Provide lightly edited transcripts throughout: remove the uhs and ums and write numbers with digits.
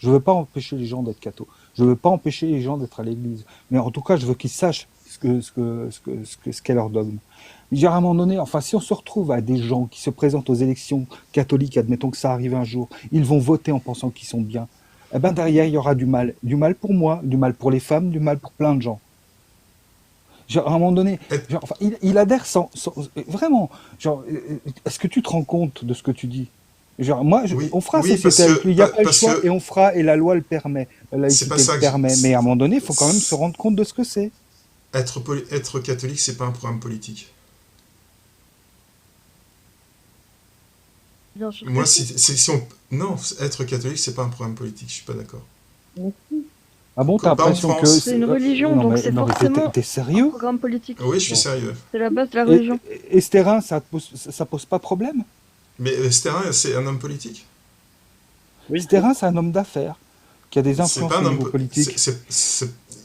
Je veux pas empêcher les gens d'être cathos. Je veux pas empêcher les gens d'être à l'église. Mais en tout cas, je veux qu'ils sachent ce qu'est leur dogme. Je veux dire, à un moment donné, enfin, si on se retrouve à des gens qui se présentent aux élections catholiques, admettons que ça arrive un jour, ils vont voter en pensant qu'ils sont bien. Eh ben derrière, il y aura du mal. Du mal pour moi, du mal pour les femmes, du mal pour plein de gens. Genre, à un moment donné, Être- genre, enfin, il adhère vraiment. Genre, est-ce que tu te rends compte de ce que tu dis? Genre, moi, oui, on fera oui, société avec lui, il n'y a pas le parce choix, et que on fera, et la loi le permet, la c'est pas laïcité le ça que permet. Mais à un moment donné, il faut quand même se c'est- rendre compte de ce que c'est. être catholique, c'est pas un programme politique. Bien sûr que Moi, si. si on, non, être catholique, c'est pas un programme politique. Je suis pas d'accord. Mais si. Ah bon, t'as Pas en l'impression que C'est France. une religion, non donc mais c'est non mais forcément t'es un sérieux? programme politique. Oui, je suis Non. sérieux. C'est la base de la Et, religion. et ce terrain, ça pose pas problème? Mais Sterling, c'est un homme politique. Oui, Ce terrain, c'est un homme d'affaires qui a des C'est pas influences au un homme. niveau politique.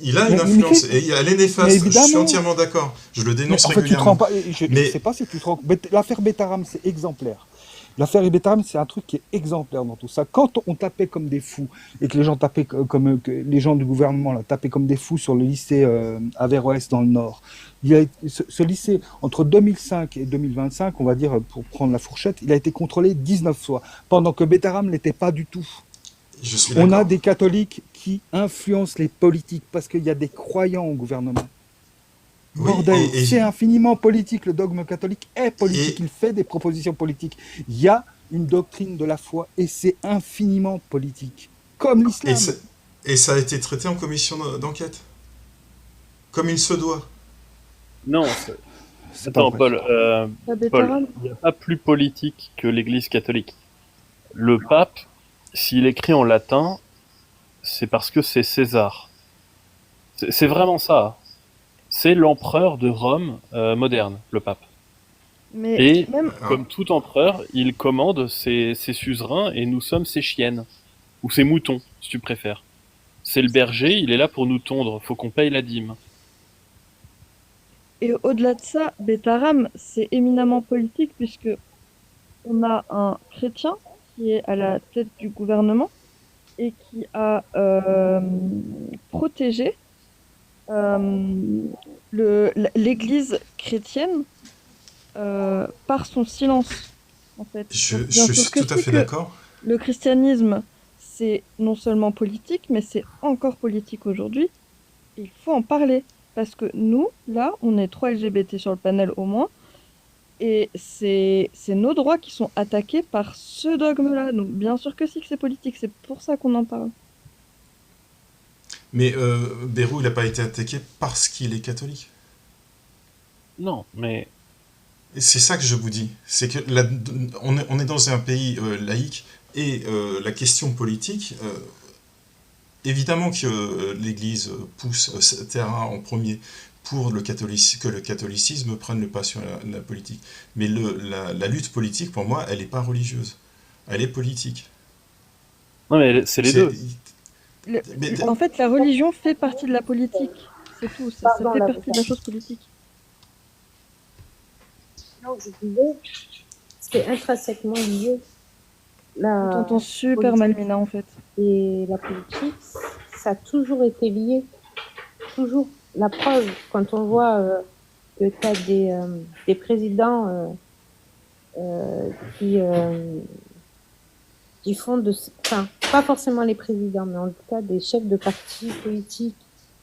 Il a une Mais, influence qu'est-ce- et elle est mais néfaste. Je suis évidemment. entièrement d'accord. Je le Mais dénonce en fait, tu te rends régulièrement. pas. Je Mais sais pas si tu te rends. L'affaire Betaram, c'est exemplaire. L'affaire Betaram, c'est un truc qui est exemplaire dans tout ça. Quand on tapait comme des fous et que les gens tapaient que les gens du gouvernement là, tapaient comme des fous sur le lycée Averroès dans le Nord, ce lycée entre 2005 et 2025, on va dire pour prendre la fourchette, il a été contrôlé 19 fois, pendant que Betaram l'était pas du tout. je suis On a d'accord. des catholiques qui influencent les politiques parce qu'il y a des croyants au gouvernement. Oui, Bordel, c'est infiniment politique. Le dogme catholique est politique. et, Il fait des propositions politiques. Il y a une doctrine de la foi et c'est infiniment politique. Comme et, l'islam. ça, et ça a été traité en commission d'enquête. Comme il se doit. non. C'est pas Attends, vrai. La Paul, Betaram, il n'y a pas plus politique que l'Église catholique. Le pape, s'il écrit en latin, c'est parce que c'est César. C'est vraiment ça. C'est l'empereur de Rome moderne, le pape. mais Et même, Hein. comme tout empereur, il commande ses suzerains et nous sommes ses chiennes. Ou ses moutons, si tu préfères. C'est le berger, il est là pour nous tondre. Faut qu'on paye la dîme. et au-delà de ça, Betaram, c'est éminemment politique puisque on a un chrétien qui est à la tête du gouvernement et qui a protégé l'Église chrétienne par son silence, en fait. Donc, bien Je sûr suis que tout à si fait que d'accord. le christianisme, c'est non seulement politique, mais c'est encore politique aujourd'hui. Et il faut en parler. Parce que nous, là, on est 3 LGBT sur le panel au moins, et c'est nos droits qui sont attaqués par ce dogme-là. Donc, bien sûr que si, que c'est politique, c'est pour ça qu'on en parle. Mais Bérou, il n'a pas été attaqué parce qu'il est catholique. Non, mais Et c'est ça que je vous dis. C'est que on est dans un pays laïque et la question politique, évidemment que l'Église pousse ce terrain en premier pour que le catholicisme prenne le pas sur la politique. Mais la lutte politique, pour moi, elle n'est pas religieuse. Elle est politique. non, mais c'est les C'est, deux. Le- mais, En fait, la religion fait partie de la politique. C'est tout. Ça fait partie de la chose politique. Non, je disais, c'est intrinsèquement lié. On La t'entend super mal, Mina, en fait. et la politique, ça a toujours été lié. Toujours. La preuve, quand on voit que tu as des présidents qui, qui font enfin, pas forcément les présidents, mais en tout cas des chefs de partis politiques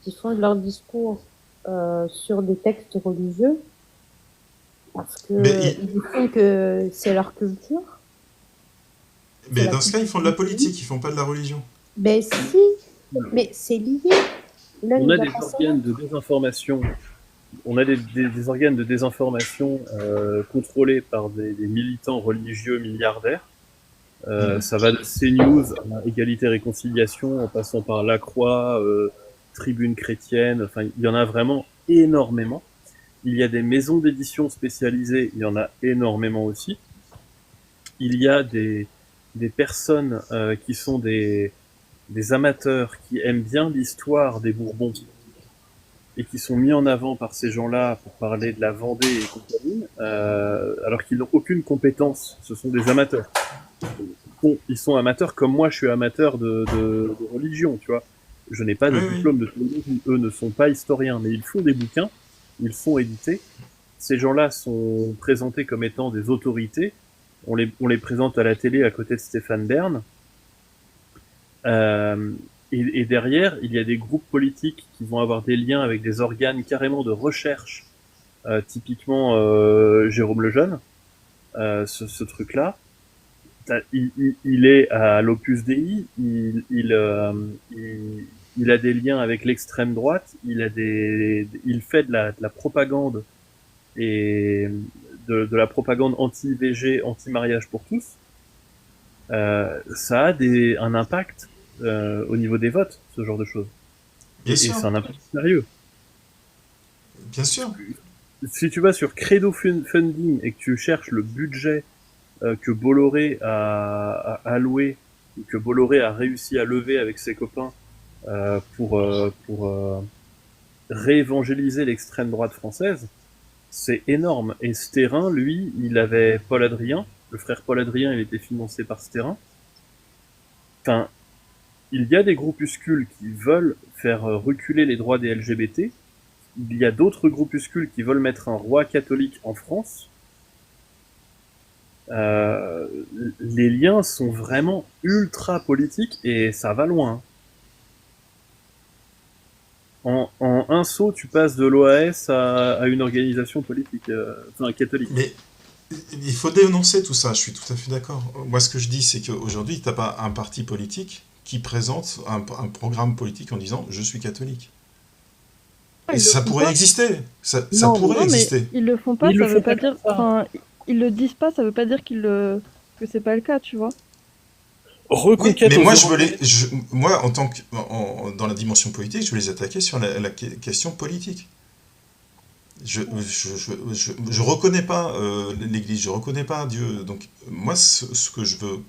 qui font de leur discours sur des textes religieux, parce que mais, ils font que c'est leur culture. mais dans ce cas, ils font de la politique, ils font pas de la religion. Ben si, mais c'est lié. Là, On il a va des passer organes de désinformation. On a des organes de désinformation contrôlés par des militants religieux milliardaires. Ça va de CNews à Égalité Réconciliation, en passant par La Croix, Tribune chrétienne. Enfin, il y en a vraiment énormément. Il y a des maisons d'édition spécialisées, il y en a énormément aussi. Il y a des personnes qui sont des amateurs qui aiment bien l'histoire des Bourbons et qui sont mis en avant par ces gens-là pour parler de la Vendée et compagnie, alors qu'ils n'ont aucune compétence. Ce sont des amateurs. ils sont amateurs comme moi je suis amateur de religion, tu vois. Je n'ai pas de diplôme de théologie, eux ne sont pas historiens, mais ils font des bouquins, ils font éditer. Ces gens-là sont présentés comme étant des autorités. On les présente à la télé à côté de Stéphane Bern. Et derrière, il y a des groupes politiques qui vont avoir des liens avec des organes carrément de recherche, typiquement Jérôme Lejeune, ce truc-là. Il est à l'Opus Dei, il a des liens avec l'extrême droite, il fait de la propagande et de la propagande anti-IVG, anti-mariage pour tous. Ça a un impact au niveau des votes, ce genre de choses. Bien Et sûr. c'est un impact sérieux. Bien sûr. Si tu vas sur Credo Funding et que tu cherches le budget que Bolloré a alloué, que Bolloré a réussi à lever avec ses copains pour réévangéliser l'extrême droite française, c'est énorme. Et ce terrain, lui, il avait Paul Adrien, le frère Paul Adrien, il était financé par ce terrain. Enfin, il y a des groupuscules qui veulent faire reculer les droits des LGBT. Il y a d'autres groupuscules qui veulent mettre un roi catholique en France. Les liens sont vraiment ultra politiques et ça va loin. En un saut, tu passes de l'OAS à une organisation politique, enfin catholique. Mais il faut dénoncer tout ça, je suis tout à fait d'accord. Moi, ce que je dis, c'est qu'aujourd'hui, tu n'as pas un parti politique qui présente un programme politique en disant « je suis catholique ». Et ça pourrait exister. Ça pourrait exister. Mais ils le font pas, ça veut pas dire... Enfin, ils le disent pas, ça veut pas dire que c'est pas le cas, tu vois. Oui, mais moi, moi, en tant que dans la dimension politique, je veux les attaquer sur la question politique. Je reconnais pas l'Église, je reconnais pas Dieu. Donc moi, ce que je veux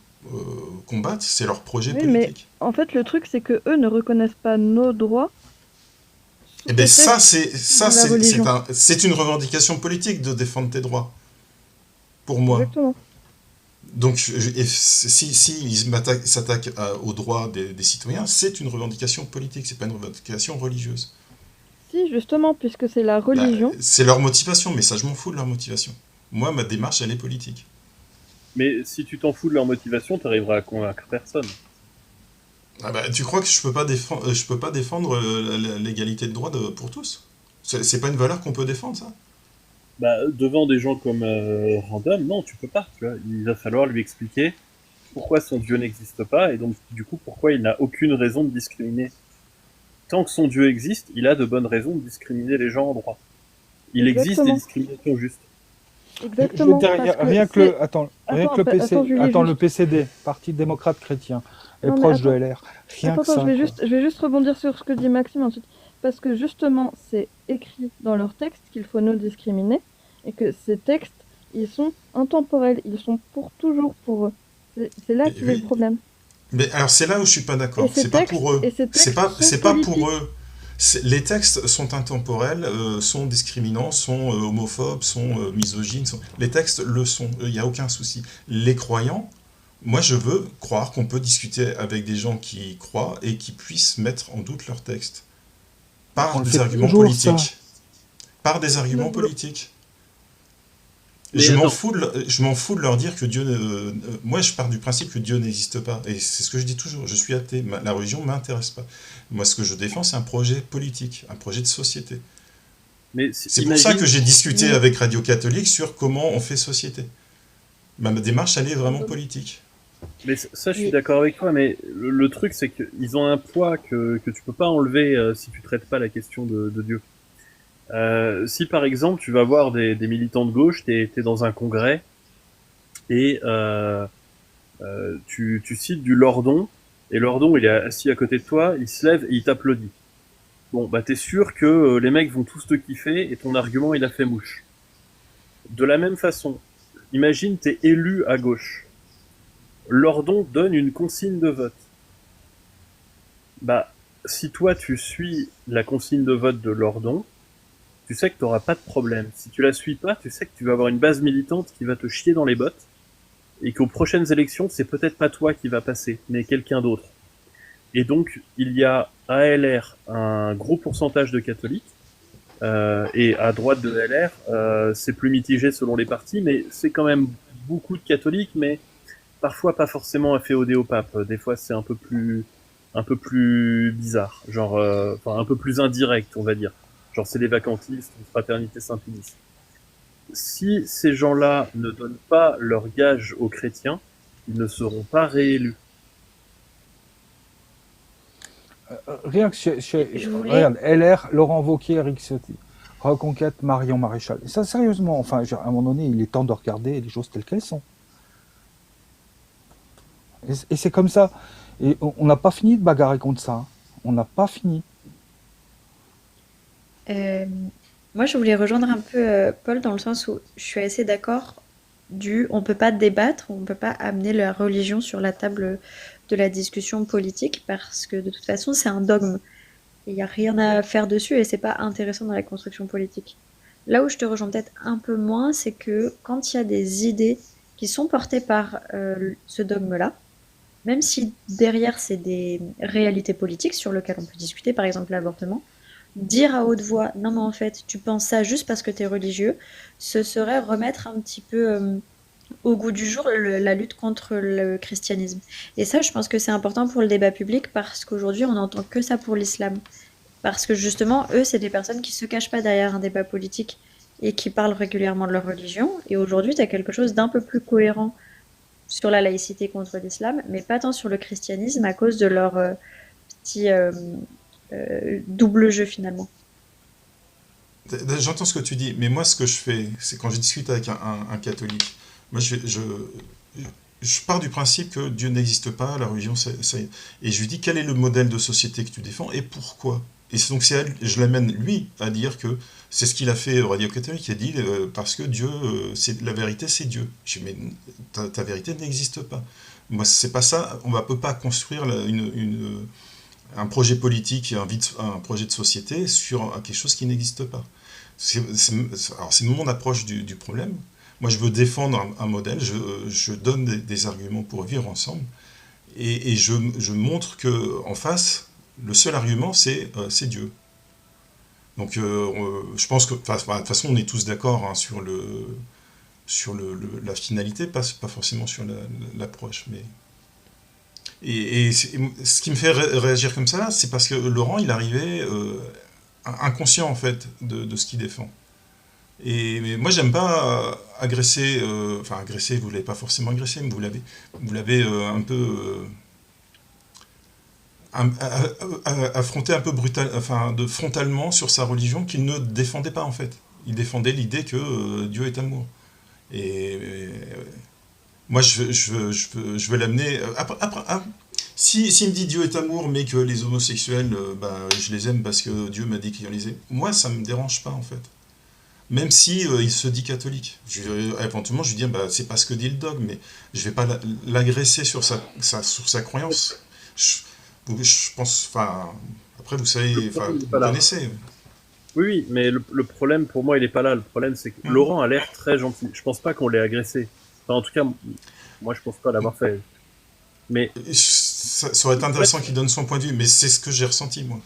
combattre, c'est leur projet politique. Mais en fait, le truc, c'est que eux ne reconnaissent pas nos droits. Eh bien, c'est une revendication politique de défendre tes droits. Pour moi. Exactement. Donc, si ils s'attaquent aux droits des citoyens, c'est une revendication politique, c'est pas une revendication religieuse. Si, justement, puisque c'est la religion. C'est leur motivation, mais ça, je m'en fous de leur motivation. Moi, ma démarche, elle est politique. Mais si tu t'en fous de leur motivation, tu arriveras à convaincre personne. Ah bah, tu crois que je peux pas défendre l'égalité de droits pour tous? C'est pas une valeur qu'on peut défendre, ça? Bah, devant des gens comme Random, non, tu peux pas. Tu vois. Il va falloir lui expliquer pourquoi son Dieu n'existe pas et donc du coup pourquoi il n'a aucune raison de discriminer. Tant que son Dieu existe, il a de bonnes raisons de discriminer les gens en droit. Il existe des discriminations justes. Exactement. Rien que le PCD, Parti démocrate chrétien, est proche de LR. Je vais juste rebondir sur ce que dit Maxime ensuite. Parce que justement, c'est écrit dans leur texte qu'il faut nous discriminer et que ces textes, ils sont intemporels, ils sont pour toujours pour eux. C'est là qu'il y a le problème. Mais alors c'est là où je suis pas d'accord. C'est pas pour eux. C'est pas pour eux. Les textes sont intemporels, sont discriminants, sont homophobes, sont misogynes. Les textes le sont. Il n'y a aucun souci. Les croyants, moi je veux croire qu'on peut discuter avec des gens qui croient et qui puissent mettre en doute leurs textes. Par des arguments politiques. Par des arguments politiques. Je m'en fous de leur dire que Dieu... moi, je pars du principe que Dieu n'existe pas. Et c'est ce que je dis toujours. Je suis athée. La religion ne m'intéresse pas. Moi, ce que je défends, c'est un projet politique, un projet de société. C'est pour ça que j'ai discuté avec Radio Catholique sur comment on fait société. Ma démarche, elle est vraiment politique. Mais ça, je suis d'accord avec toi, mais le truc, c'est qu'ils ont un poids que tu peux pas enlever si tu traites pas la question de Dieu. Si par exemple, tu vas voir des militants de gauche, t'es dans un congrès, et tu cites du Lordon, et Lordon, il est assis à côté de toi, il se lève et il t'applaudit. Bon, bah t'es sûr que les mecs vont tous te kiffer, et ton argument, il a fait mouche. De la même façon, imagine t'es élu à gauche. Lordon donne une consigne de vote. Bah, si toi tu suis la consigne de vote de Lordon, tu sais que tu n'auras pas de problème. Si tu la suis pas, tu sais que tu vas avoir une base militante qui va te chier dans les bottes et qu'aux prochaines élections, c'est peut-être pas toi qui va passer, mais quelqu'un d'autre. Et donc, il y a à LR un gros pourcentage de catholiques, et à droite de LR, c'est plus mitigé selon les partis, mais c'est quand même beaucoup de catholiques, mais parfois pas forcément afféodés au pape. Des fois, c'est un peu plus bizarre, genre, enfin, un peu plus indirect, on va dire. Genre, c'est les vacantistes, ou fraternité Saint-Pédis. Si ces gens-là ne donnent pas leur gage aux chrétiens, ils ne seront pas réélus. Rien que Je voulais, regarde, LR, Laurent Wauquiez, Eric Ciotti. Reconquête, Marion Maréchal. Et ça, sérieusement, enfin, à un moment donné, il est temps de regarder les choses telles qu'elles sont. Et c'est comme ça. Et on n'a pas fini de bagarrer contre ça, hein. On n'a pas fini. Euh, Moi, je voulais rejoindre un peu Paul dans le sens où je suis assez d'accord on peut pas débattre, on peut pas amener la religion sur la table de la discussion politique parce que de toute façon, c'est un dogme. Il n'y a rien à faire dessus et c'est pas intéressant dans la construction politique. Là où je te rejoins peut-être un peu moins, c'est que quand il y a des idées qui sont portées par ce dogme-là, même si derrière c'est des réalités politiques sur lesquelles on peut discuter, par exemple l'avortement, dire à haute voix, non mais en fait tu penses ça juste parce que tu es religieux, ce serait remettre un petit peu au goût du jour la lutte contre le christianisme. Et ça, je pense que c'est important pour le débat public parce qu'aujourd'hui on n'entend que ça pour l'islam. Parce que justement, eux, c'est des personnes qui se cachent pas derrière un débat politique et qui parlent régulièrement de leur religion. Et aujourd'hui, tu as quelque chose d'un peu plus cohérent sur la laïcité contre l'islam, mais pas tant sur le christianisme à cause de leur petit double jeu finalement. J'entends ce que tu dis, mais moi, ce que je fais, c'est quand je discute avec un catholique, moi, je pars du principe que Dieu n'existe pas, la religion, et je lui dis quel est le modèle de société que tu défends et pourquoi. Et donc, je l'amène, lui, à dire que c'est ce qu'il a fait au Radio Catholique, il a dit parce que Dieu, la vérité, c'est Dieu. Je dis, mais ta vérité n'existe pas. Moi, c'est pas ça, on ne peut pas construire un projet politique, un projet de société sur quelque chose qui n'existe pas. Alors, c'est mon approche du problème. Moi, je veux défendre un modèle, je donne des arguments pour vivre ensemble, et je montre qu'en face, le seul argument, c'est Dieu. Donc, je pense que, de toute façon, on est tous d'accord, hein, sur la finalité, pas forcément sur l'approche. Mais... Et ce qui me fait réagir comme ça, c'est parce que Laurent, il arrivait inconscient, en fait, de ce qu'il défend. Mais moi, j'aime pas agresser, enfin agresser, vous l'avez pas forcément agressé, mais vous l'avez un peu affronté un peu frontalement sur sa religion qu'il ne défendait pas en fait. Il défendait l'idée que Dieu est amour. Et moi, je veux l'amener. S'il me dit Dieu est amour, mais que les homosexuels, je les aime parce que Dieu m'a dit qu'il les aime, moi, ça me dérange pas en fait. Même si il se dit catholique. Éventuellement, je lui dis, c'est pas ce que dit le dogme, mais je vais pas l'agresser sur sa croyance. Je pense, enfin, après, vous savez, vous connaissez. Oui, mais le problème, pour moi, il est pas là. Le problème, c'est que Laurent a l'air très gentil. Je pense pas qu'on l'ait agressé. Enfin, en tout cas, moi, je pense pas l'avoir fait. Mais ça aurait été intéressant qu'il donne son point de vue, mais c'est ce que j'ai ressenti, moi.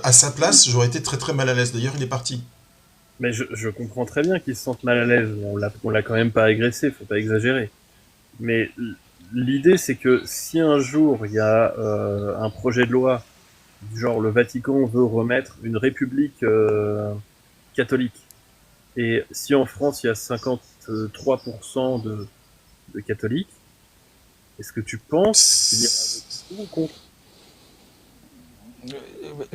À sa place, j'aurais été très très mal à l'aise. D'ailleurs, il est parti. Mais je comprends très bien qu'il se sente mal à l'aise. On l'a quand même pas agressé, faut pas exagérer. Mais l'idée, c'est que si un jour il y a un projet de loi du genre le Vatican veut remettre une république catholique, et si en France il y a 53% de catholiques, est-ce que tu penses qu'il y aura ou contre?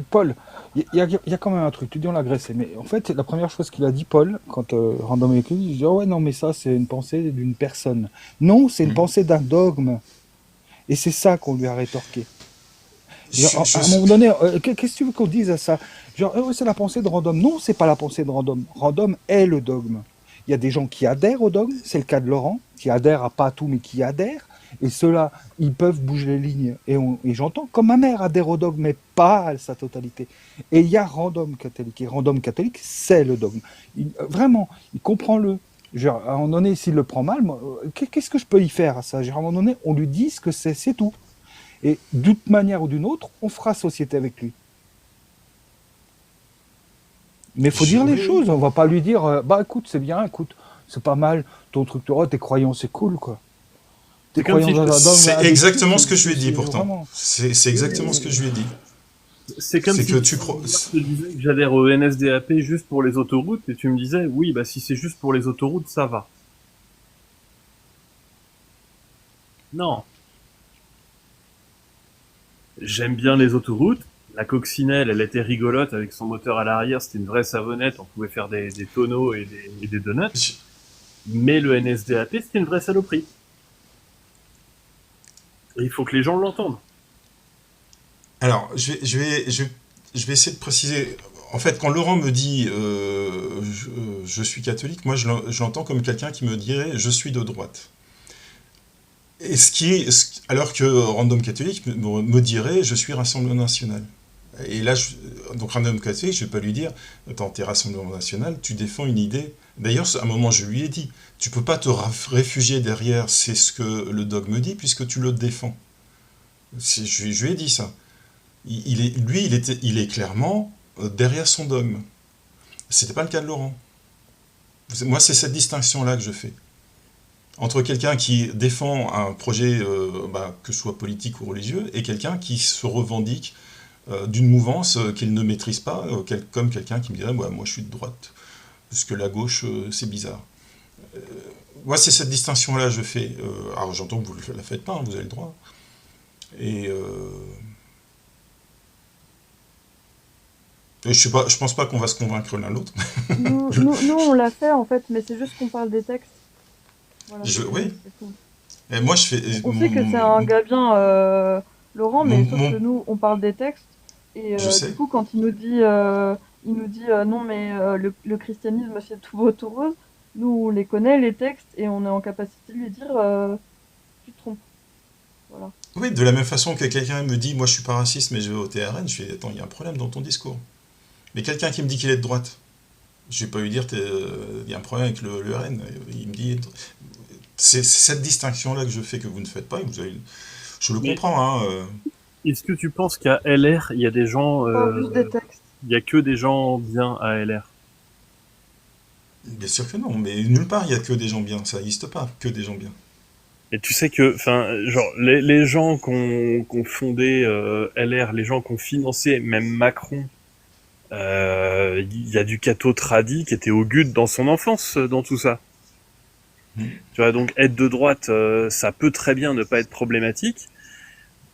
Paul, il y a quand même un truc. Tu dis on l'a agressé, mais en fait, la première chose qu'il a dit, Paul, quand Random écrit, il dit, oh ouais, non, mais ça, c'est une pensée d'une personne. Non, c'est une pensée d'un dogme. Et c'est ça qu'on lui a rétorqué. À un moment donné, qu'est-ce que tu veux qu'on dise à ça? Genre, c'est la pensée de Random. Non, c'est pas la pensée de Random. Random est le dogme. Il y a des gens qui adhèrent au dogme, c'est le cas de Laurent, qui adhère à pas tout, mais qui adhèrent. Et ceux-là, ils peuvent bouger les lignes. Et j'entends, comme ma mère adhère au dogme, mais pas à sa totalité. Et il y a Random catholique. Et Random catholique, c'est le dogme. Vraiment, il comprend-le. Genre, à un moment donné, s'il le prend mal, moi, qu'est-ce que je peux y faire à ça? Genre, à un moment donné, on lui dit ce que c'est tout. Et d'une manière ou d'une autre, on fera société avec lui. Mais il faut dire les Oui, choses, on va pas lui dire, bah écoute, c'est bien, écoute, c'est pas mal, ton truc, tes croyances, c'est cool, quoi. Tes C'est comme croyances si dans un dogme c'est adoptif, exactement ce que je lui ai dit c'est pourtant. vraiment... C'est exactement ce que je lui ai dit. C'est comme C'est si que tu crois. je te disais que j'adhère au NSDAP juste pour les autoroutes et tu me disais oui bah si c'est juste pour les autoroutes ça va. Non. J'aime bien les autoroutes. La coccinelle, elle était rigolote avec son moteur à l'arrière, c'était une vraie savonnette, on pouvait faire des tonneaux et des donuts. Je- Mais le NSDAP, c'était une vraie saloperie. Et il faut que les gens l'entendent. Alors, je vais essayer de préciser. En fait, quand Laurent me dit je suis catholique, moi je l'entends comme quelqu'un qui me dirait je suis de droite. Et alors que Random Catholique me dirait je suis Rassemblement National. Et là, donc Random Catholique, je vais pas lui dire attends, t'es Rassemblement National, tu défends une idée. D'ailleurs, à un moment, je lui ai dit tu peux pas te réfugier derrière c'est ce que le dogme dit puisque tu le défends. Je lui ai dit ça. Il est clairement derrière son dogme. C'était pas le cas de Laurent. Moi, c'est cette distinction-là que je fais. Entre quelqu'un qui défend un projet, que ce soit politique ou religieux, et quelqu'un qui se revendique d'une mouvance qu'il ne maîtrise pas, comme quelqu'un qui me dirait moi je suis de droite, parce que la gauche, c'est bizarre. Euh, Moi, c'est cette distinction-là que je fais. Alors, j'entends que vous ne la faites pas, hein, vous avez le droit. Et je pense pas qu'on va se convaincre l'un l'autre. Nous, on l'a fait en fait, mais c'est juste qu'on parle des textes. Voilà, Oui. c'est tout. Et moi, je fais On sait que c'est un gars bien, Laurent, mais sauf que mon- nous, on parle des textes. Et je sais. du coup, quand il nous dit non, mais le christianisme, c'est tout beau, tout rose, nous, on les connaît, les textes, et on est en capacité de lui dire tu te trompes. Voilà. Oui, de la même façon que quelqu'un me dit, moi, je suis pas raciste, mais je vais voter RN, je fais, attends, il y a un problème dans ton discours. Mais quelqu'un qui me dit qu'il est de droite, je vais pas lui dire, il y a un problème avec le RN. Il me dit, c'est cette distinction-là que je fais que vous ne faites pas. Et je le Mais comprends, hein. est-ce que tu penses qu'à LR, il y a des gens, On parle juste des textes. il y a que des gens bien à LR? Bien sûr que non, mais nulle part il y a que des gens bien. Ça n'existe pas, que des gens bien. Et tu sais que, enfin, genre, les gens qui ont fondé LR, les gens qui ont financé même Macron, il y a du catho tradi qui était au GUD dans son enfance, dans tout ça. Hmm. Tu vois, donc être de droite, ça peut très bien ne pas être problématique,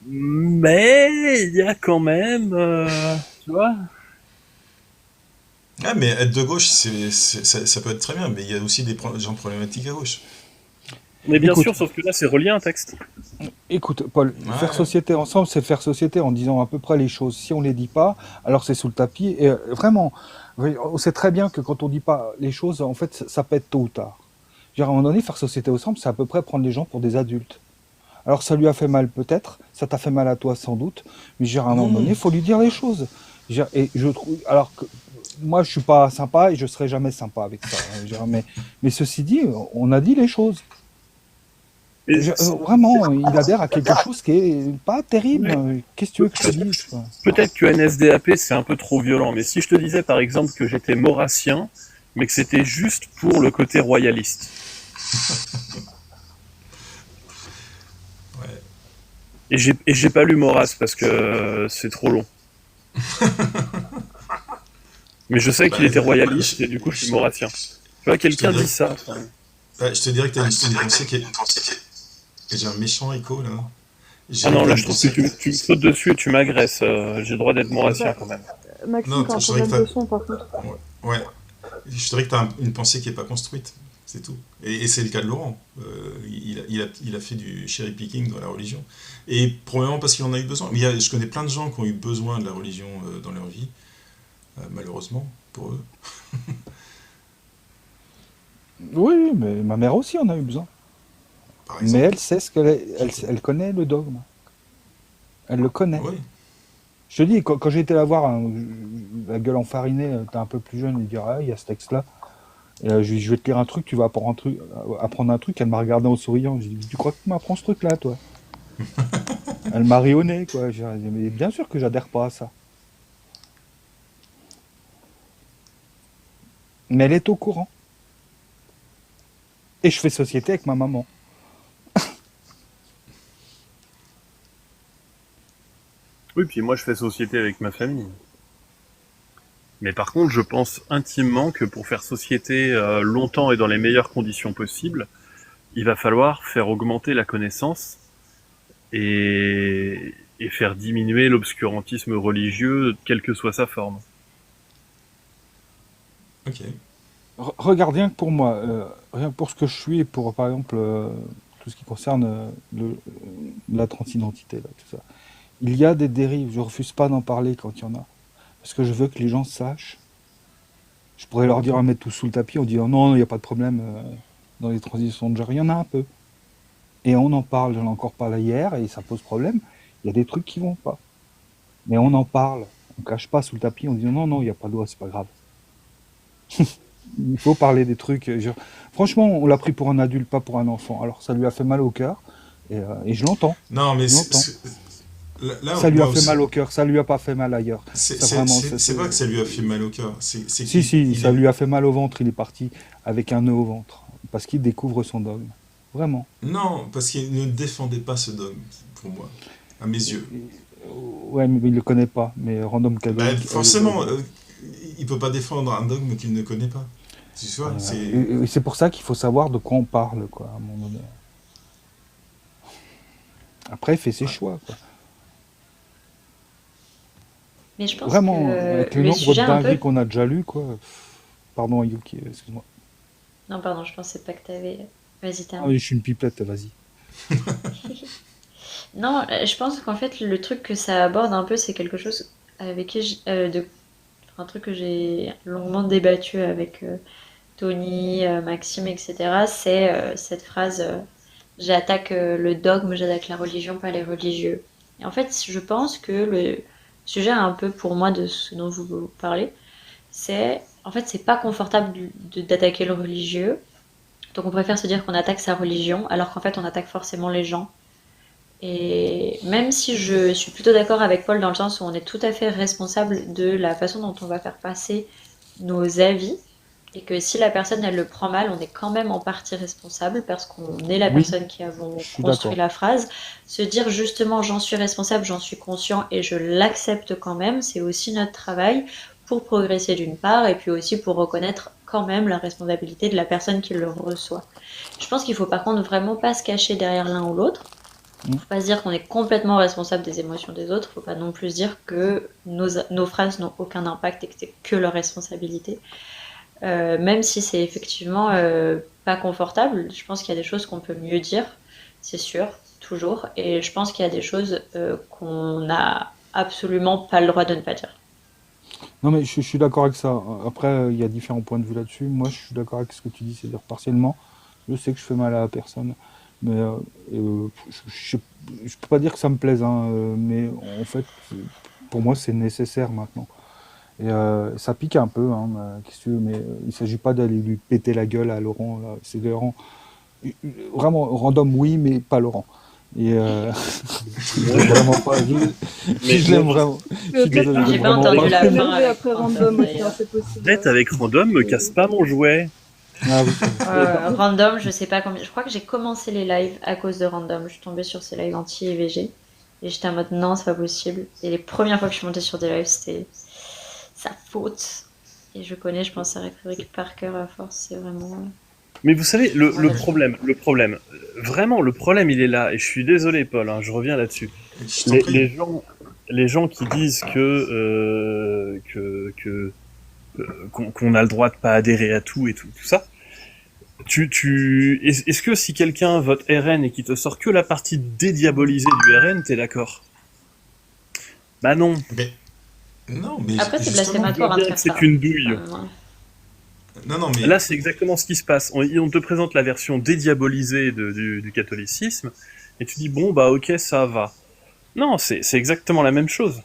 mais il y a quand même, tu vois. Ah, mais être de gauche, ça peut être très bien, mais il y a aussi des gens problématiques à gauche. Mais bien Écoute, sûr, sauf que là, c'est relié à un texte. écoute, Paul, faire Ouais. société ensemble, c'est faire société en disant à peu près les choses. Si on les dit pas, alors c'est sous le tapis. Et vraiment, on sait très bien que quand on dit pas les choses, en fait, ça pète tôt ou tard. Je veux dire, à un moment donné, faire société ensemble, c'est à peu près prendre les gens pour des adultes. Alors ça lui a fait mal peut-être, ça t'a fait mal à toi sans doute, mais je veux dire, à un Non, moment donné, non. il faut lui dire les choses. Je veux dire, et je trouve, alors que moi je suis pas sympa et je serai jamais sympa avec ça, hein. Je veux dire, mais ceci dit, on a dit les choses. Et Vraiment, il adhère à quelque chose qui est pas terrible. ouais, Qu'est-ce que tu veux que je te dise, quoi? peut-être que NSDAP, c'est un peu trop violent, mais si je te disais, par exemple, que j'étais maurassien, mais que c'était juste pour le côté royaliste. Ouais. Et j'ai pas lu Maurras parce que c'est trop long. Mais je sais Bah, qu'il était voilà, royaliste et du coup je suis maurassien. Tu vois, quelqu'un dirais, dit ça. Enfin, je te dirais que tu as une pensée qui est. J'ai un méchant écho là. ah J'ai non, t'as là une je trouve que pensée. tu me sautes dessus et tu m'agresses. J'ai le droit d'être maurassien Bah, quand même. Maxime, Non, t'as un je dirais que problème de son par contre. Ouais. Ouais. Je dirais que tu as une pensée qui n'est pas construite. C'est tout. Et c'est le cas de Laurent. Il a fait du cherry picking dans la religion. Et probablement parce qu'il en a eu besoin. Mais je connais plein de gens qui ont eu besoin de la religion dans leur vie, malheureusement, pour eux. Oui, oui, mais ma mère aussi en a eu besoin. Par Mais exemple. elle sait elle connaît le dogme. Elle le connaît. Oui. Je te dis, quand j'ai été la voir, hein, la gueule enfarinée, t'es un peu plus jeune, il dit ah, il y a ce texte-là. Et, je vais te lire un truc, tu vas apprendre un truc. Elle m'a regardé en souriant. J'ai dit, tu crois que tu m'apprends ce truc-là, toi? Elle m'a rayonné, quoi. J'ai dit, mais bien sûr que j'adhère pas à ça. Mais elle est au courant. Et je fais société avec ma maman. Oui, puis moi je fais société avec ma famille. Mais par contre, je pense intimement que pour faire société longtemps et dans les meilleures conditions possibles, il va falloir faire augmenter la connaissance et faire diminuer l'obscurantisme religieux, quelle que soit sa forme. Ok. Regarde, rien que pour moi, rien que pour ce que je suis et pour, par exemple, tout ce qui concerne la transidentité, là, tout ça. Il y a des dérives, je refuse pas d'en parler quand il y en a. Parce que je veux que les gens sachent. Je pourrais leur dire à mettre tout sous le tapis en disant non, il n'y a pas de problème dans les transitions de genre. Il y en a un peu. Et on en parle, j'en ai encore parlé hier et ça pose problème. Il y a des trucs qui vont pas. Mais on en parle. On cache pas sous le tapis, on dit non, non, il n'y a pas de loi, c'est pas grave. Il faut parler des trucs. Franchement, on l'a pris pour un adulte, pas pour un enfant. Alors ça lui a fait mal au cœur et je l'entends. Non, mais Je l'entends. là, Ça lui a moi fait aussi, mal au cœur, ça lui a pas fait mal ailleurs. Ça vraiment, c'est pas que ça lui a fait mal au cœur. C'est Si, si, ça est... lui a fait mal au ventre, il est parti avec un nœud au ventre. Parce qu'il découvre son dogme. Vraiment. Non, parce qu'il ne défendait pas ce dogme, pour moi, à mes yeux. Ouais, mais il le connaît pas. Mais Random Bah, Catholic. forcément, il peut pas défendre un dogme qu'il ne connaît pas. Tu vois, c'est pour ça qu'il faut savoir de quoi on parle, quoi, à un moment donné. Après, il fait ses choix, quoi. Mais je pense Vraiment, que avec le le nombre de sujet un peu... dingueries qu'on a déjà lu, quoi. Pardon, Yuki, excuse-moi. Non, pardon, je pensais pas que t'avais... Vas-y, Ah termine. oui, je suis une pipette, vas-y. Non, je pense qu'en fait, le truc que ça aborde un peu, c'est quelque chose avec qui un truc que j'ai longuement débattu avec Tony, Maxime, etc. C'est cette phrase j'attaque le dogme, j'attaque la religion, pas les religieux. Et en fait, je pense que le sujet un peu pour moi de ce dont vous parlez, c'est en fait, c'est pas confortable d'attaquer le religieux. Donc on préfère se dire qu'on attaque sa religion, alors qu'en fait, on attaque forcément les gens. Et même si je suis plutôt d'accord avec Paul dans le sens où on est tout à fait responsable de la façon dont on va faire passer nos avis, et que si la personne elle le prend mal, on est quand même en partie responsable parce qu'on est la Oui, personne qui avons je suis construit d'accord. la phrase. Se dire justement j'en suis responsable, j'en suis conscient et je l'accepte quand même, c'est aussi notre travail pour progresser d'une part et puis aussi pour reconnaître quand même la responsabilité de la personne qui le reçoit. Je pense qu'il faut par contre vraiment pas se cacher derrière l'un ou l'autre. Mm. Faut pas se dire qu'on est complètement responsable des émotions des autres. Faut pas non plus dire que nos phrases n'ont aucun impact et que c'est que leur responsabilité. Même si c'est effectivement pas confortable, je pense qu'il y a des choses qu'on peut mieux dire, c'est sûr, toujours. Et je pense qu'il y a des choses qu'on n'a absolument pas le droit de ne pas dire. Non, mais je suis d'accord avec ça. Après, il y a différents points de vue là-dessus. Moi, je suis d'accord avec ce que tu dis, c'est-à-dire partiellement. Je sais que je fais mal à la personne, mais je peux pas dire que ça me plaise, hein, mais en fait, pour moi, c'est nécessaire maintenant. Et ça pique un peu, hein, qu'est-ce que tu veux, mais il s'agit pas d'aller lui péter la gueule à Laurent, là. C'est Laurent. Vraiment, random, oui, mais pas Laurent. Et je l'aime vraiment pas. Mais Je l'aime vraiment. Je suis désolé, J'ai j'aime pas vraiment entendu pas. la Je fin énervé avec après Random, Random aussi, hein, d'ailleurs. c'est possible. Arrête avec Random, me casse pas mon jouet. Ah oui, c'est vrai. Random, je sais pas combien. Je crois que j'ai commencé les lives à cause de Random. Je suis tombée sur ces lives anti-EVG. Et j'étais en mode non, c'est pas possible. Et les premières fois que je suis montée sur des lives, c'était sa faute. Et je connais, je pense à Frédéric Parker à force, c'est vraiment. Mais vous savez, le problème, vraiment, le problème, il est là. Et je suis désolé, Paul, hein, je reviens là-dessus. Je t'en prie. Les gens qui disent qu'on a le droit de pas adhérer à tout et tout ça. Est-ce que si quelqu'un vote RN et qui te sort que la partie dédiabolisée du RN, t'es d'accord? Bah non. Mais, non, mais Après, c'est justement, blasphématoire de faire ça. C'est une douille. non, mais Là, c'est exactement ce qui se passe. On te présente la version dédiabolisée du catholicisme, et tu dis, bon, bah ok, ça va. Non, c'est exactement la même chose.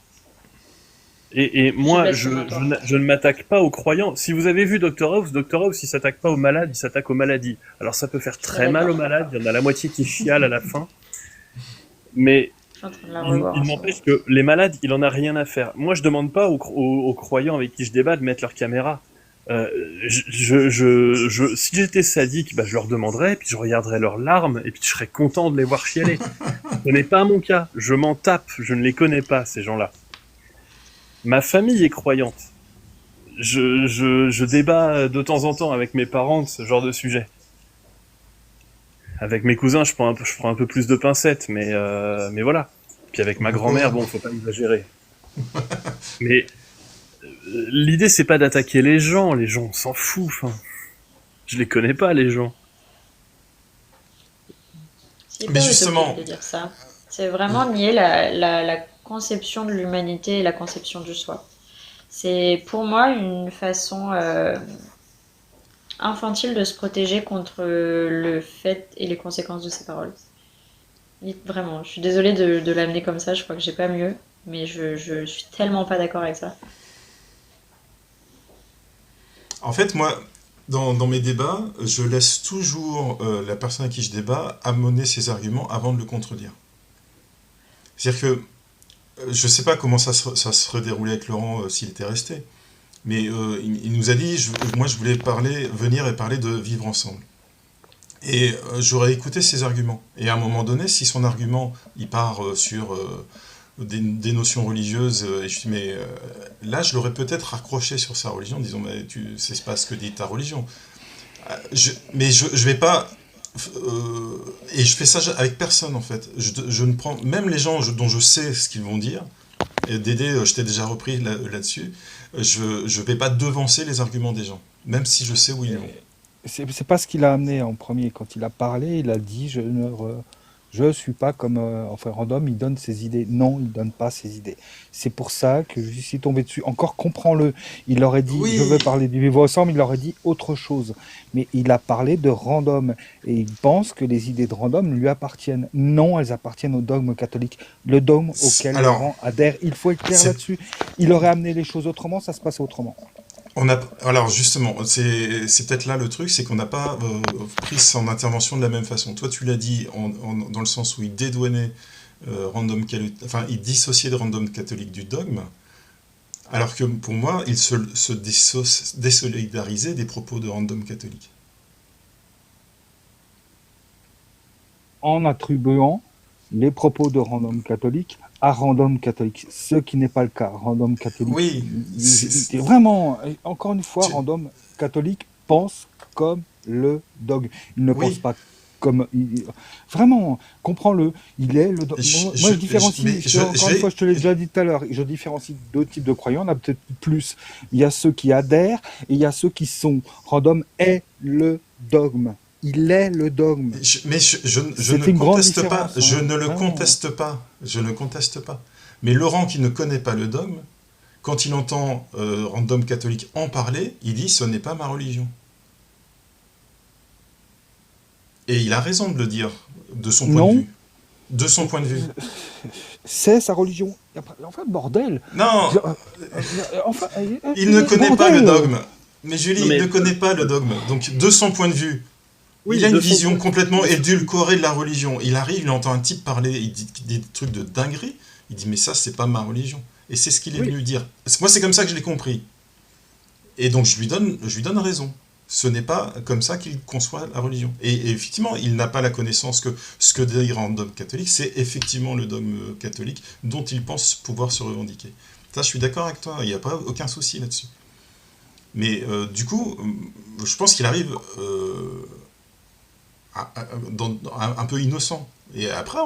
Et Je suis moi, bêtement d'accord. je ne m'attaque pas aux croyants. Si vous avez vu Doctor House, il s'attaque pas aux malades, il s'attaque aux maladies. Alors ça peut faire Je suis très mal aux d'accord. malades, il y en a la moitié qui chiale à la fin, mais Je suis en train de la revoir il en ce moment. n'empêche que les malades, il en a rien à faire. Moi, je demande pas aux croyants avec qui je débat de mettre leur caméra. Euh, si j'étais sadique, bah, je leur demanderais, puis je regarderais leurs larmes, et puis je serais content de les voir chialer. Ce n'est pas mon cas. Je m'en tape. Je ne les connais pas, ces gens-là. Ma famille est croyante. Je débat de temps en temps avec mes parents de ce genre de sujet. Avec mes cousins, je prends un peu plus de pincettes, mais voilà. Puis avec ma grand-mère, bon, faut pas exagérer. Mais l'idée, c'est pas d'attaquer les gens. Les gens, on s'en fout. Enfin, je les connais pas, les gens. C'est Mais hyper utopique justement, de dire ça. C'est vraiment nier la conception de l'humanité et la conception du soi. C'est pour moi une façon infantile de se protéger contre le fait et les conséquences de ses paroles. Vraiment, je suis désolée de l'amener comme ça, je crois que j'ai pas mieux, mais je suis tellement pas d'accord avec ça. en fait, moi, dans mes débats, je laisse toujours la personne à qui je débat amener ses arguments avant de le contredire. C'est-à-dire que je ne sais pas comment ça se redéroulait avec Laurent s'il était resté, mais il nous a dit, moi je voulais venir et parler de vivre ensemble. Et j'aurais écouté ses arguments. Et à un moment donné, si son argument, il part sur des notions religieuses, et je dis, mais là, je l'aurais peut-être raccroché sur sa religion, en disant, mais tu sais pas ce que dit ta religion. Mais je vais pas... et je fais ça avec personne, en fait. Je ne prends... Même les gens dont je sais ce qu'ils vont dire, et Dédé, je t'ai déjà repris là-dessus, je vais pas devancer les arguments des gens, même si je sais où ils vont. C'est pas ce qu'il a amené en premier. Quand il a parlé, il a dit je suis pas comme enfin Random, il donne ses idées. Non, il donne pas ses idées. C'est pour ça que je suis tombé dessus. Encore comprends-le. Il aurait dit je veux Oui, parler du vivre ensemble, il aurait dit autre chose. Mais il a parlé de Random et il pense que les idées de Random lui appartiennent. Non, elles appartiennent au dogme catholique, le dogme auquel alors, Laurent adhère. Il faut être clair c'est là-dessus. Il aurait amené les choses autrement, ça se passait autrement. Alors justement, c'est peut-être là le truc, c'est qu'on n'a pas pris son intervention de la même façon. Toi, tu l'as dit dans le sens où il dédouanait enfin, il dissociait le random catholique du dogme, alors que pour moi, il se désolidarisait des propos de random catholique. En attribuant les propos de Random catholique à Random catholique, ce qui n'est pas le cas. Random catholique, Oui, vraiment, encore une fois, tu- Random catholique pense comme le dogme. Il ne pense oui, pas comme... vraiment, comprends-le. Il est le dogme. Moi, je mais différencie, encore une fois, je te l'ai déjà dit tout à l'heure, je différencie deux types de croyants, on a peut-être plus. Il y a ceux qui adhèrent et il y a ceux qui sont. Random est le dogme. Il est le dogme. mais je C'est ne une grande conteste pas, différence, je hein, ne le vraiment. conteste pas, je ne conteste pas. Mais Laurent, qui ne connaît pas le dogme, quand il entend random catholique en parler, il dit ce n'est pas ma religion. Et il a raison de le dire, de son point de Non, vue. De son point de vue. c'est sa religion. Enfin, bordel. Non, Enfin, il ne connaît pas le bordel. dogme. Mais Julie, Non il mais ne connaît pas le dogme. Donc, de son point de vue, il oui, a une de son vision point. complètement édulcorée de la religion. Il arrive, il entend un type parler, il dit des trucs de dinguerie. Il dit, mais ça, c'est pas ma religion. Et c'est ce qu'il est Oui, venu dire. Moi, c'est comme ça que je l'ai compris. Et donc, je lui donne raison. Ce n'est pas comme ça qu'il conçoit la religion. Et effectivement, il n'a pas la connaissance que ce que dit Random catholique, c'est effectivement le dogme catholique dont il pense pouvoir se revendiquer. Ça, je suis d'accord avec toi, il n'y a pas aucun souci là-dessus. Mais du coup, je pense qu'il arrive un peu innocent. Et après,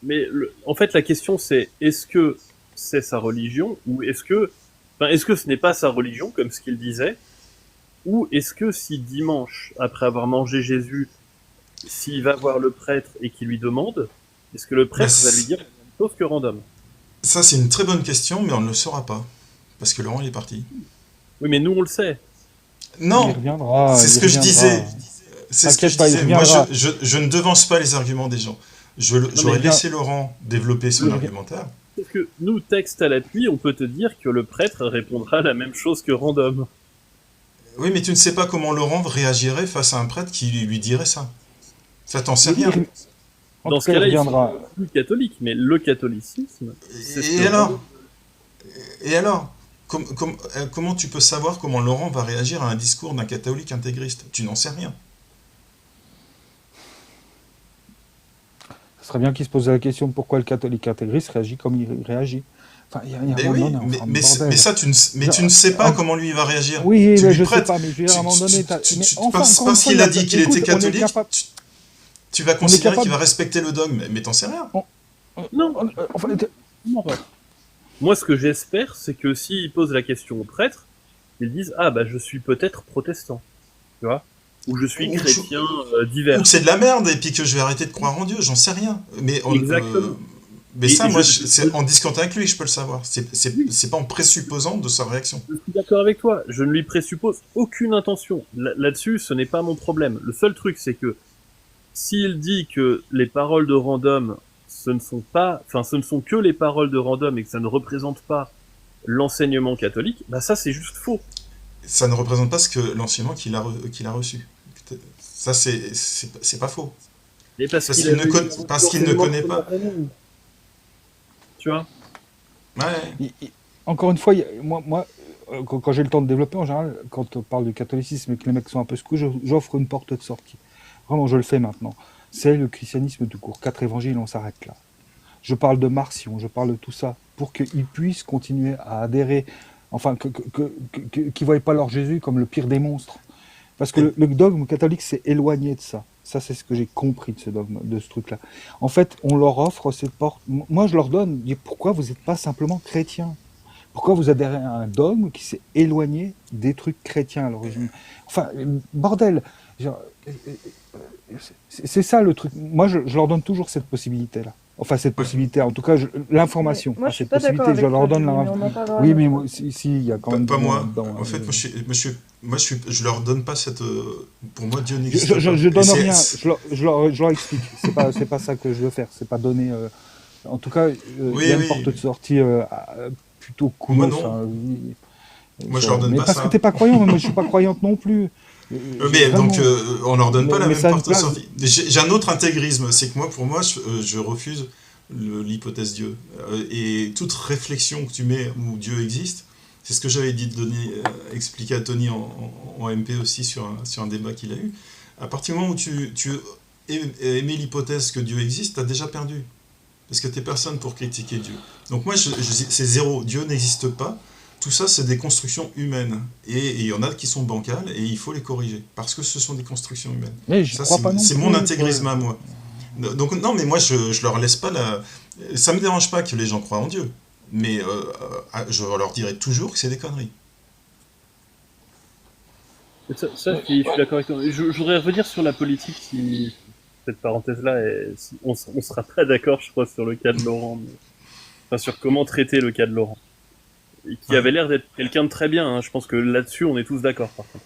mais en fait la question c'est est-ce que c'est sa religion ou est-ce que ce n'est pas sa religion comme ce qu'il disait ou est-ce que si dimanche après avoir mangé Jésus s'il va voir le prêtre et qu'il lui demande est-ce que le bah, prêtre va lui dire la même chose que Random? ça, c'est une très bonne question, mais on ne le saura pas. Parce que Laurent, il est parti. Oui mais nous on le sait. Il Non, reviendra, c'est il ce que je disais. reviendra. C'est ce que je T'inquiète pas, il disais. Moi, reviendra. je ne devance pas les arguments des gens. Non mais J'aurais laissé Laurent développer Il son revient. argumentaire. Parce que nous, texte à l'appui, on peut te dire que le prêtre répondra la même chose que random. Oui, mais tu ne sais pas comment Laurent réagirait face à un prêtre qui lui dirait ça. Ça, t'en sais rien. En Dans tout ce cas, il cas-là, il reviendra. sera plus catholique, mais le catholicisme, c'est ce Et que alors? Et alors? Comment tu peux savoir comment Laurent va réagir à un discours d'un catholique intégriste? Tu n'en sais rien. Ce serait bien qu'il se pose la question de pourquoi le catholique intégriste réagit comme il réagit. Enfin, il y a un Mais moment oui, donné, enfin, bordel. mais ça, tu ne sais pas comment lui il va réagir. Oui, Tu mais lui je sais prêtes. pas, mais je veux dire, à un moment donné, mais enfin, Parce encore une fois, qu'il a dit qu'il écoute, était on est catholique, capable, tu vas on est considérer qu'il capable, va respecter le dogme. Mais t'en sais rien. Non. enfin, Non. Moi, ce que j'espère, c'est que s'il pose la question au prêtre, ils disent « Ah, bah, je suis peut-être protestant. » Tu vois? Ou « Je suis Ou, chrétien ou divers. que c'est de la merde et puis que je vais arrêter de croire en Dieu. J'en sais rien. » Exactement. Mais Et ça, moi, je c'est en discutant avec lui, je peux le savoir. C'est pas en présupposant de sa réaction. suis d'accord avec toi. Je ne lui présuppose aucune intention. Là-dessus, ce n'est pas mon problème. Le seul truc, c'est que s'il dit que les paroles de random, ce ne sont que les paroles de random et que ça ne représente pas l'enseignement catholique, bah ça, c'est juste faux. Ça ne représente pas ce que l'enseignement qu'il a reçu. Ça, c'est pas faux. Et Parce qu'il ne connaît pas. Tu vois? Ouais. encore une fois, moi, quand j'ai le temps de développer, en général, quand on parle du catholicisme et que les mecs sont un peu secoués, j'offre une porte de sortie. Vraiment, je le fais maintenant. C'est le christianisme tout court. 4 évangiles, on s'arrête là. Je parle de Marcion, je parle de tout ça, pour qu'ils puissent continuer à adhérer, enfin, qu'ils ne voient pas leur Jésus comme le pire des monstres. Parce que le dogme catholique s'est éloigné de ça. Ça, c'est ce que j'ai compris de ce dogme, de ce truc-là. En fait, on leur offre cette porte. Moi, je leur donne, pourquoi vous n'êtes pas simplement chrétien? Pourquoi vous adhérez à un dogme qui s'est éloigné des trucs chrétiens à l'origine? Enfin, bordel. Genre, c'est ça le truc. Moi, je leur donne toujours cette possibilité-là. Enfin, cette possibilité, en tout cas, l'information. Moi, Pas je suis cette pas d'accord possibilité, je avec leur toi, donne Julie, la. mais on en parlera Oui, une mais autre moi, si, il y a quand même Pas du moi. monde dedans. En fait, moi, je leur donne pas cette. Pour moi, Dieu Je, n'existe je, pas. je Et donne rien, je leur explique. C'est pas ça que je veux faire. C'est pas donner. En tout cas, il y a une porte de sortie plutôt cool. Moi, non. Moi, je leur donne mais pas parce ça. que t'es pas croyant, mais moi je suis pas croyante non plus. Mais Vraiment. donc, on leur donne pas la Mais même ça a une porte de place. sortie. J'ai un autre intégrisme, c'est que pour moi, je refuse l'hypothèse Dieu. Et toute réflexion que tu mets où Dieu existe, c'est ce que j'avais dit de expliquer à Tony en MP aussi sur un débat qu'il a eu. À partir du moment où tu émets l'hypothèse que Dieu existe, t'as déjà perdu. Parce que t'es personne pour critiquer Dieu. Donc moi, c'est zéro. Dieu n'existe pas. Tout ça, c'est des constructions humaines. Et il y en a qui sont bancales et il faut les corriger. Parce que ce sont des constructions humaines. Mais j'y Ça, crois pas non c'est plus, mon quoi. intégrisme à moi. Donc, non, mais moi, je leur laisse pas la. Ça me dérange pas que les gens croient en Dieu. Mais je leur dirai toujours que c'est des conneries. Ça, je suis d'accord avec toi. Je voudrais revenir sur la politique, si cette parenthèse-là, on sera pas d'accord, je crois, sur le cas de Laurent, enfin sur comment traiter le cas de Laurent, et qui avait l'air d'être quelqu'un de très bien. Hein. Je pense que là-dessus, on est tous d'accord, par contre.